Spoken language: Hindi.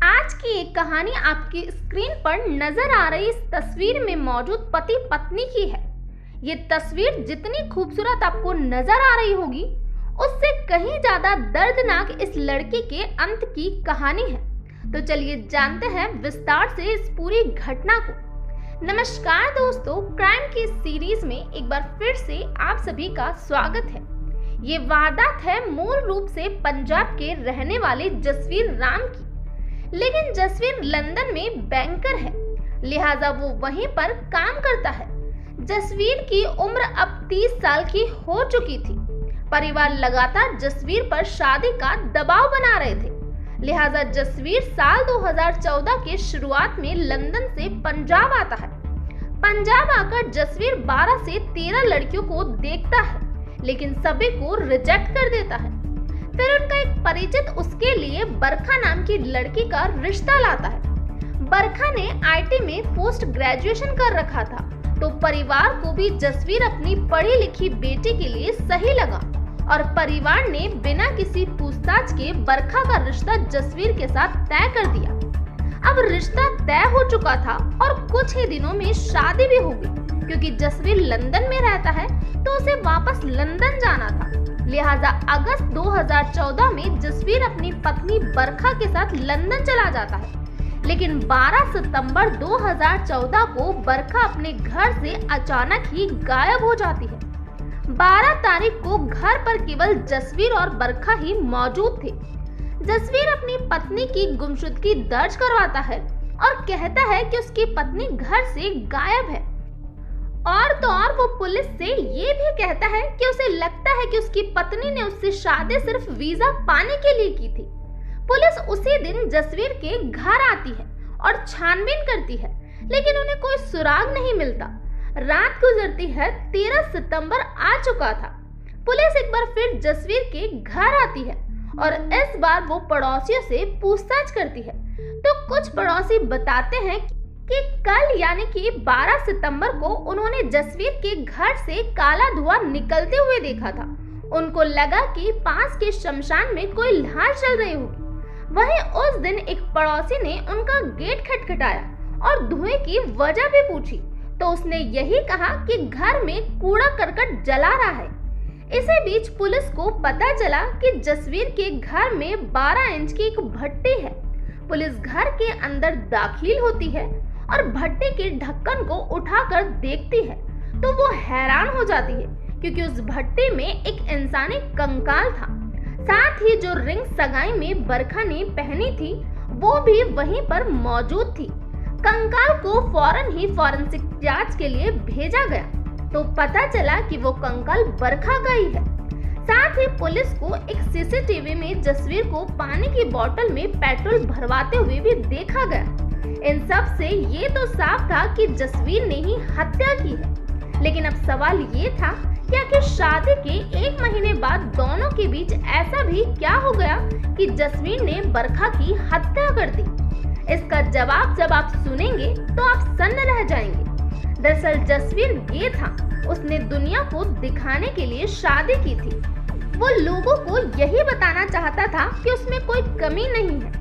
आज की एक कहानी आपकी स्क्रीन पर नजर आ रही इस तस्वीर में मौजूद पति पत्नी की है। ये तस्वीर जितनी खूबसूरत आपको नजर आ रही होगी, उससे कहीं ज्यादा दर्दनाक इस लड़के के अंत की कहानी है। तो चलिए जानते हैं विस्तार से इस पूरी घटना को। नमस्कार दोस्तों, क्राइम की सीरीज में एक बार फिर से आप सभी का स्वागत है। ये वारदात है मूल रूप से पंजाब के रहने वाले जसवीर राम की, लेकिन जसवीर लंदन में बैंकर है, लिहाजा वो वहीं पर काम करता है। जसवीर की उम्र अब 30 साल की हो चुकी थी। परिवार लगातार जसवीर पर शादी का दबाव बना रहे थे, लिहाजा जसवीर साल 2014 के शुरुआत में लंदन से पंजाब आता है। पंजाब आकर जसवीर 12 से 13 लड़कियों को देखता है, लेकिन सभी को रिजेक्ट कर देता है। फिर उनका एक परिचित उसके लिए बरखा नाम की लड़की का रिश्ता लाता है। बरखा ने आईटी में पोस्ट ग्रेजुएशन कर रखा था, तो परिवार को भी जसवीर अपनी पढ़ी लिखी बेटी के लिए सही लगा और परिवार ने बिना किसी पूछताछ के बरखा का रिश्ता जसवीर के साथ तय कर दिया। अब रिश्ता तय हो चुका था और कुछ ही दिनों में शादी भी हो गई। क्योंकि जसवीर लंदन में रहता है, तो उसे वापस लंदन जाना था, लिहाजा अगस्त 2014 में जसवीर अपनी पत्नी बरखा के साथ लंदन चला जाता है। लेकिन 12 सितंबर 2014 को बरखा अपने घर से अचानक ही गायब हो जाती है। 12 तारीख को घर पर केवल जसवीर और बरखा ही मौजूद थे। जसवीर अपनी पत्नी की गुमशुदगी दर्ज करवाता है और कहता है कि उसकी पत्नी घर से गायब है। और तो और वो पुलिस से ये भी कहता है कि उसे लगता है कि उसकी पत्नी ने उससे शादी सिर्फ वीजा पाने के लिए की थी। पुलिस उसी दिन जसवीर के घर आती है और छानबीन करती है, लेकिन उन्हें कोई सुराग नहीं मिलता। रात गुजरती है, 13 सितंबर आ चुका था। पुलिस एक बार फिर जसवीर के घर आती है और इस बार वो पड़ोसियों से पूछताछ करती है। तो कुछ पड़ोसी बताते हैं कि कल यानी कि 12 सितंबर को उन्होंने जसवीर के घर से काला धुआं निकलते हुए देखा था। उनको लगा कि पास के शमशान में कोई लाश जल रही होगी। वहीं उस दिन एक पड़ोसी ने उनका गेट खटखटाया और धुएं की वजह भी पूछी, तो उसने यही कहा कि घर में कूड़ा करकट जला रहा है। इसी बीच पुलिस को पता चला कि जसवीर के घर में 12 इंच की एक भट्टी है। पुलिस घर के अंदर दाखिल होती है और भट्टी के ढक्कन को उठाकर देखती है, तो वो हैरान हो जाती है, क्योंकि उस भट्टी में एक इंसानी कंकाल था। साथ ही जो रिंग सगाई में बरखा ने पहनी थी, वो भी वहीं पर मौजूद थी। कंकाल को फौरन ही फॉरेंसिक जांच के लिए भेजा गया, तो पता चला कि वो कंकाल बरखा का ही है। साथ ही पुलिस को एक सीसीटीवी में जसवीर को पानी की बोतल में पेट्रोल भरवाते हुए भी देखा गया। इन सब से ये तो साफ था कि जसवीर ने ही हत्या की है। लेकिन अब सवाल ये था कि आखिर शादी के 1 महीने बाद दोनों के बीच ऐसा भी क्या हो गया कि जसवीर ने बरखा की हत्या कर दी। इसका जवाब जब आप सुनेंगे तो आप सन्न रह जाएंगे। दरअसल जसवीर ये था, उसने दुनिया को दिखाने के लिए शादी की थी। वो लोगों को यही बताना चाहता था कि उसमें कोई कमी नहीं है।